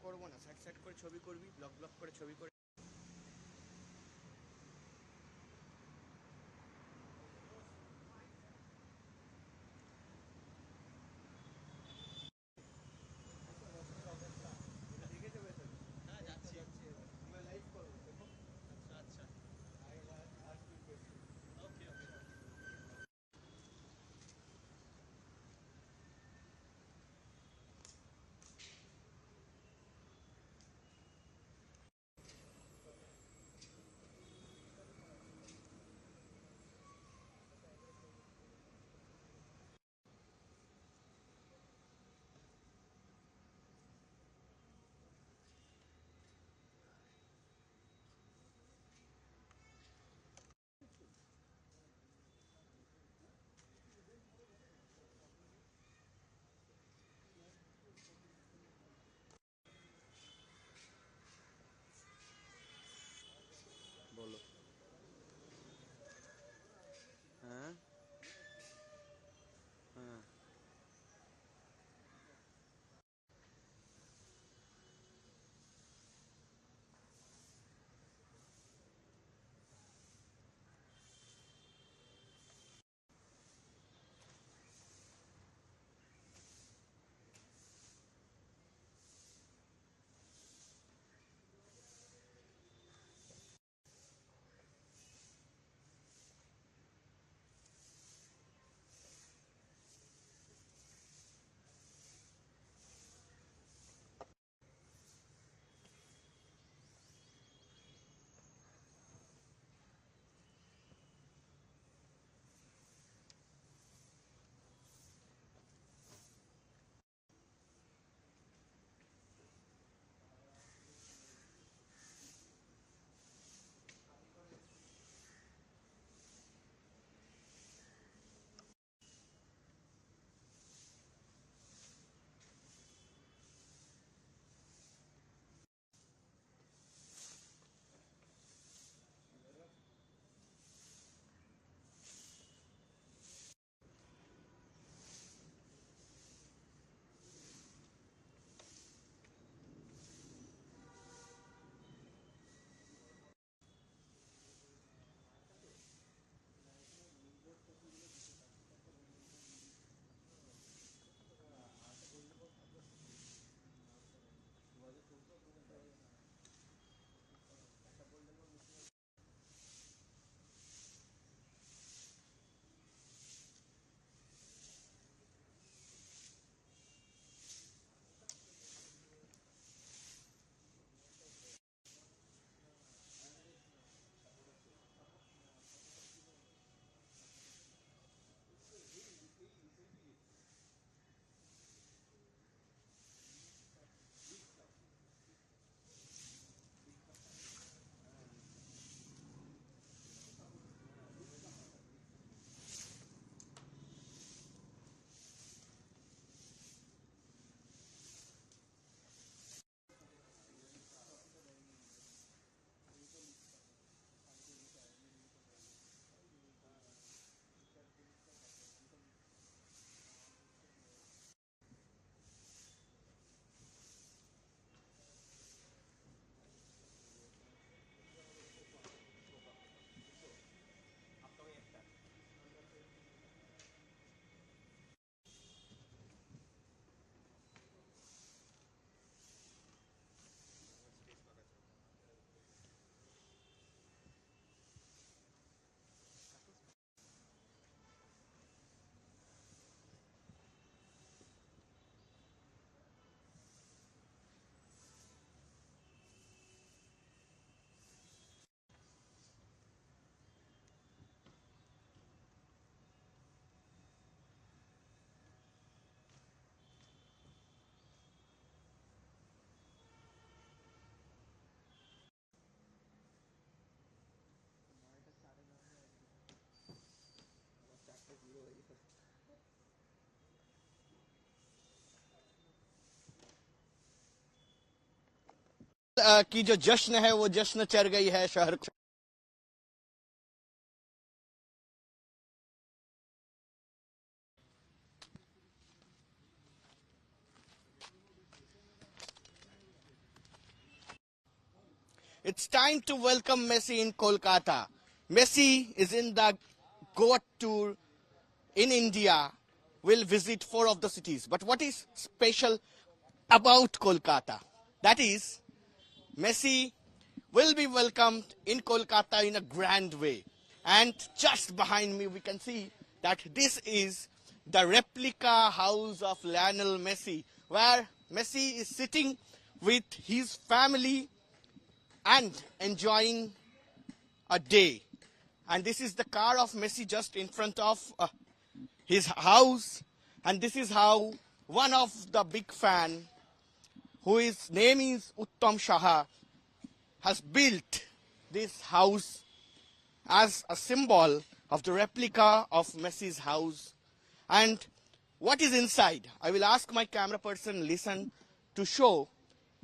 করবো না, side side করে ছবি করবি, ব্লক ব্লক করে ছবি করে। হ্যাঁ যাচ্ছি, লাইভ করবো দেখো। আচ্ছা আচ্ছা, ওকে ওকে। বলো। হ্যাঁ হ্যাঁ। की जो जश्न है वो जश्न चढ़ गई है शहर को। It's time to welcome Messi in Kolkata. Messi is in the Goa tour in India, will visit 4 of the cities. But what is special about Kolkata? That is, Messi will be welcomed in Kolkata in a grand way. And just behind me, we can see that this is the replica house of Lionel Messi, where Messi is sitting with his family and enjoying a day. And this is the car of Messi just in front of his house. And this is how one of the big fan, whose name is Uttam Shah, has built this house as a symbol of the replica of Messi's house. And what is inside? I will ask my camera person, listen, to show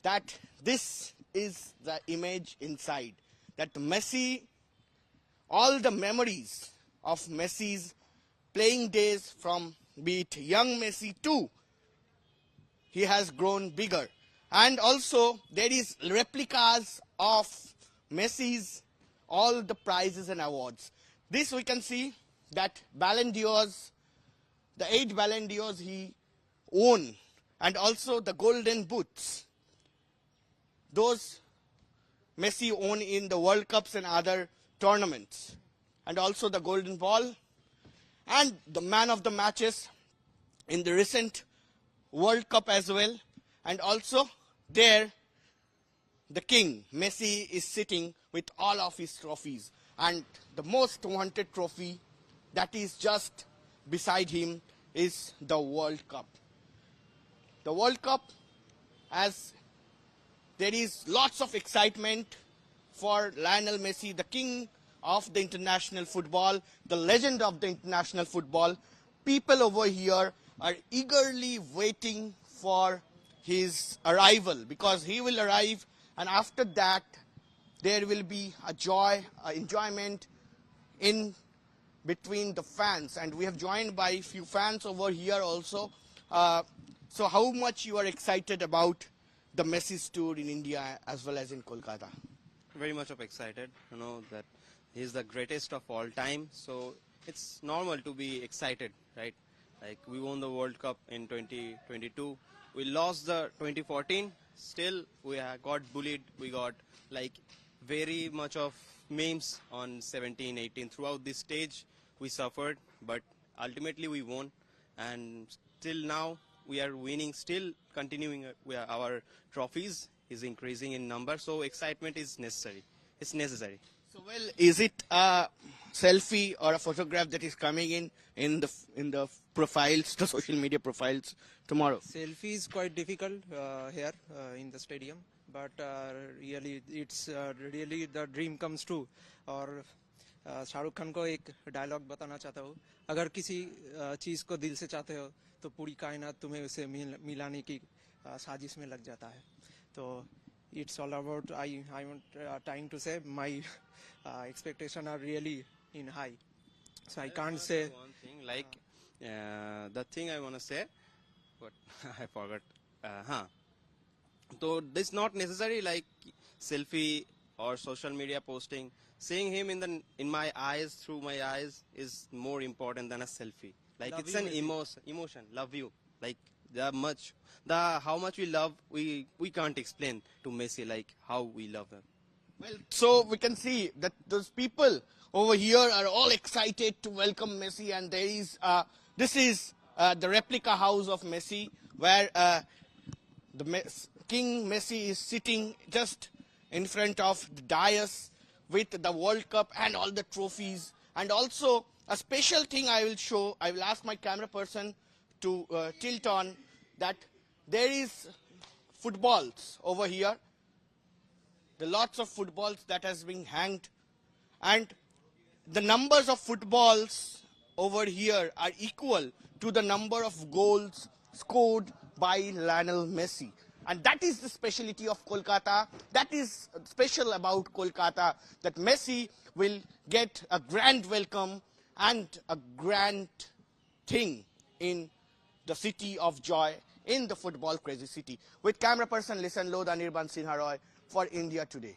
that this is the image inside. That Messi, all the memories of Messi's playing days from be it young Messi too, he has grown bigger. And also there is replicas of Messi's all the prizes and awards. This we can see that Ballon d'Ors, the 8 Ballon d'Ors he won, and also the golden boots. Those Messi won in the World Cups and other tournaments. And also the golden ball and the man of the matches in the recent World Cup as well. And also there the king, Messi, is sitting with all of his trophies. And the most wanted trophy that is just beside him is the World Cup. The World Cup, as there is lots of excitement for Lionel Messi, the king of the international football, the legend of the international football. People over here are eagerly waiting for his arrival, because he will arrive, and after that there will be a joy, enjoyment in between the fans. And we have joined by a few fans over here also. So how much you are excited about the Messi's tour in India as well as in Kolkata? Very much of excited, that he's the greatest of all time. So it's normal to be excited, right? Like we won the World Cup in 2022. We lost the 2014. Still, we got bullied. We got like very much of memes on 17, 18. Throughout this stage, we suffered, but ultimately we won. And till now, we are winning, still continuing our trophies is increasing in number. So excitement is necessary. It's necessary. So, well, is it a selfie or a photograph that is coming in the profiles, the social media profiles tomorrow? Selfie is quite difficult here in the stadium, but really it's really the dream comes true. और शाहरुख खान को एक dialogue बताना चाहता हूँ, अगर किसी चीज को दिल से चाहते हो तो पूरी कायनात तुम्हें उसे मिलाने की साजिश में लग जाता है. तो it's all about I want trying to say my expectations are really in high, so I can't say one thing like the thing I want to say, but I forgot. So this not necessary like selfie or social media posting. Seeing him in my eyes, through my eyes, is more important than a selfie. Like Love it's you, an Messi. emotion. Love you. Like how much we love, we can't explain to Messi like how we love him. Well, so we can see that those people over here are all excited to welcome Messi, and there is this is the replica house of Messi, where King Messi is sitting just in front of the dais with the World Cup and all the trophies. And also a special thing I will show, I will ask my camera person to tilt on, that there is footballs over here. The lots of footballs that has been hanged, and the numbers of footballs over here are equal to the number of goals scored by Lionel Messi. And that is the speciality of Kolkata. That is special about Kolkata, that Messi will get a grand welcome and a grand thing in the city of joy, in the football crazy city. With camera person Lisan Lod, Anirban Sinha Roy for India Today.